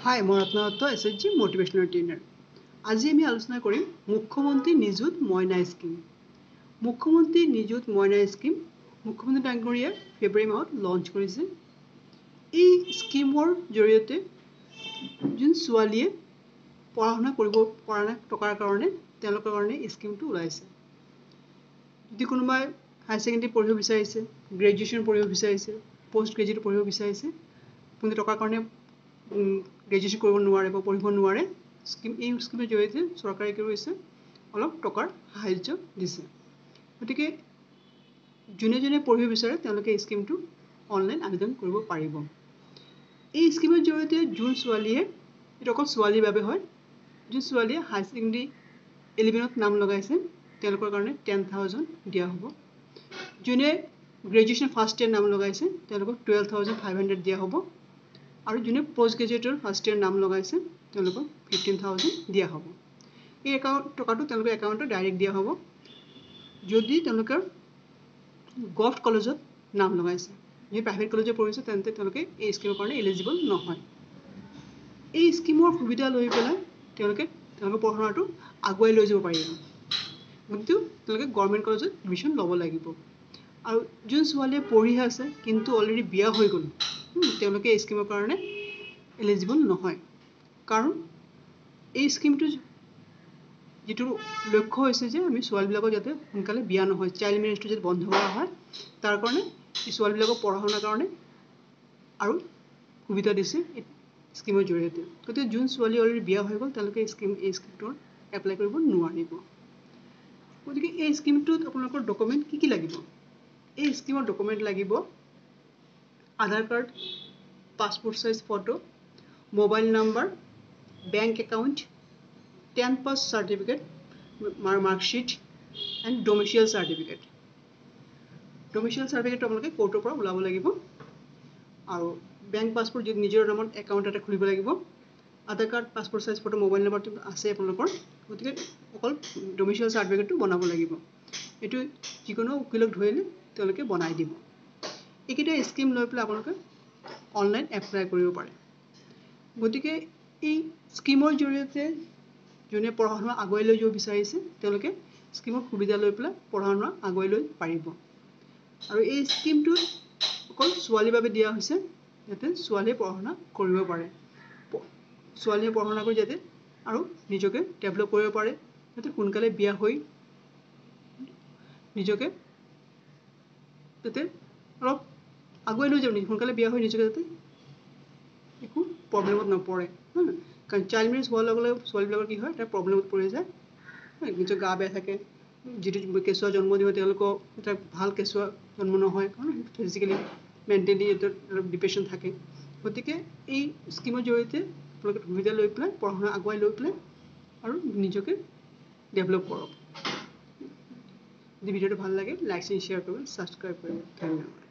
হাই, মই ৰত্নদত্ত SHG মোটিভেশ্যনেল trainer. আজি আমি আলোচনা কৰিম মুখ্যমন্ত্ৰী নিযুত মইনা স্কিম। মুখ্যমন্ত্ৰী নিযুত মইনা স্কিম মুখ্যমন্ত্ৰী ডাঙৰীয়াই ফেব্ৰুৱাৰী মাহত লঞ্চ কৰিছে। এই স্কিমৰ জৰিয়তে যোন ছোৱালীয়ে পঢ়া শুনা কৰিব পৰা নাই টকাৰ কাৰণে তেওঁলোকৰ কাৰণে স্কিমটো ওলাইছে। যদি কোনোবাই হায়াৰ ছেকেণ্ডেৰী পঢ়িব বিচাৰিছে, গ্ৰেজুৱেশ্যন পঢ়িব বিচাৰিছে, পোষ্ট গ্ৰেজুৱেট পঢ়িব বিচাৰিছে, কিন্তু টকাৰ কাৰণে গ্ৰেজুৱেশ্যন কৰিব নোৱাৰে বা পঢ়িব নোৱাৰে, এই স্কিমৰ জৰিয়তে চৰকাৰে কি কৰিছে অলপ টকাৰ সাহায্য দিছে। গতিকে যোনে যোনে পঢ়িব বিচাৰে তেওঁলোকে এই স্কিমটো অনলাইন আবেদন কৰিব পাৰিব। এই স্কিমৰ জৰিয়তে যোন ছোৱালীয়ে, এইটো অকল ছোৱালীৰ বাবে হয়, যোন ছোৱালীয়ে হায়াৰ ছেকেণ্ডেৰী 11ত নাম লগাইছে তেওঁলোকৰ কাৰণে 10,000 দিয়া হ'ব। যোনে গ্ৰেজুৱেশ্যন ফাৰ্ষ্ট ইয়েৰ নাম লগাইছে তেওঁলোকক 12,500 দিয়া হ'ব। আৰু যোনে পোষ্ট গ্ৰেজুৱেটৰ ফাৰ্ষ্ট ইয়েৰ নাম লগাইছে তেওঁলোকক 15,000 দিয়া হ'ব। এই টকাটো তেওঁলোকৰ একাউণ্টত ডাইৰেক্ট দিয়া হ'ব যদি তেওঁলোকৰ গভট কলেজত নাম লগাইছে। যদি প্ৰাইভেট কলেজত পঢ়িছে তেন্তে তেওঁলোকে এই স্কিমৰ কাৰণে এলিজিবল নহয়। এই স্কিমৰ সুবিধা লৈ পেলাই তেওঁলোকে তেওঁলোকৰ পঢ়া শুনাটো আগুৱাই লৈ যাব পাৰিব, কিন্তু তেওঁলোকে গভৰ্ণমেণ্ট কলেজত এডমিশ্যন ল'ব লাগিব। আৰু যোন ছোৱালীয়ে পঢ়ি আছে কিন্তু অলৰেডি বিয়া হৈ গ'ল, তেওঁলোকে এই স্কিমৰ কাৰণে এলিজিবল নহয়। কাৰণ এই স্কিমটো যিটো লক্ষ্য হৈছে যে আমি ছোৱালীবিলাকৰ যাতে সোনকালে বিয়া নহয়, চাইল্ড মেৰেজটো যাতে বন্ধ কৰা হয়, তাৰ কাৰণে এই ছোৱালীবিলাকক পঢ়া শুনাৰ কাৰণে আৰু সুবিধা দিছে এই স্কিমৰ জৰিয়তে। গতিকে যোন ছোৱালী অলৰেডি বিয়া হৈ গ'ল তেওঁলোকে এই স্কিমটোত এপ্লাই কৰিব নোৱাৰিব। গতিকে এই স্কিমটোত আপোনালোকৰ ডকুমেণ্ট কি লাগিব? এই স্কিমৰ ডকুমেণ্ট লাগিব Aadhaar card, passport size photo, mobile number, bank account, 10th pass certificate, marksheet and domicile certificate. Domicile চাৰ্টিফিকেটটো আপোনালোকে কোৰ্টৰ পৰা ওলাব লাগিব। আৰু বেংক পাছপোৰ্ট যদি নিজৰ নামত একাউণ্ট এটা খুলিব লাগিব। Aadhaar card, passport size photo, mobile নাম্বাৰটো আছে আপোনালোকৰ, গতিকে অকল ডমিচিয়েল চাৰ্টিফিকেটটো বনাব লাগিব। এইটো যিকোনো উকিলক ধৰিলে তেওঁলোকে বনাই দিব। এইকেইটা স্কিম লৈ পেলাই আপোনালোকে অনলাইন এপ্লাই কৰিব পাৰে। গতিকে এই স্কিমৰ জৰিয়তে যোনে পঢ়া শুনা আগুৱাই লৈ যাব বিচাৰিছে তেওঁলোকে স্কিমৰ সুবিধা লৈ পেলাই পঢ়া শুনা আগুৱাই লৈ পাৰিব। আৰু এই স্কিমটোত অকল ছোৱালীৰ বাবে দিয়া হৈছে যাতে ছোৱালীয়ে পঢ়া শুনা কৰিব পাৰে, ছোৱালীয়ে পঢ়া শুনা কৰি যাতে আৰু নিজকে ডেভেলপ কৰিব পাৰে, যাতে সোনকালে বিয়া হৈ নিজকে যাতে অলপ আগুৱাই লৈ যাব, সোনকালে বিয়া হৈ নিজকে যাতে একো প্ৰব্লেমত নপৰে। কাৰণ চাইল্ড মেৰেজ হোৱাৰ লগে লগে ছোৱালীবিলাকৰ কি হয়, এটা প্ৰব্লেমত পৰি যায়, নিজৰ গা বেয়া থাকে, যিটো কেঁচুৱা জন্ম দিব তেওঁলোকৰ এটা ভাল কেঁচুৱা জন্ম নহয়, কাৰণ ফিজিকেলি মেণ্টেলি অলপ ডিপ্ৰেশ্যন থাকে। গতিকে এই স্কিমৰ জৰিয়তে আপোনালোকে সুবিধা লৈ পেলাই পঢ়া শুনা আগুৱাই লৈ পেলাই আৰু নিজকে ডেভেলপ কৰক। যদি ভিডিঅ'টো ভাল লাগে লাইক শ্বেয়াৰ কৰিব, ছাবস্ক্ৰাইব কৰিব। ধন্যবাদ।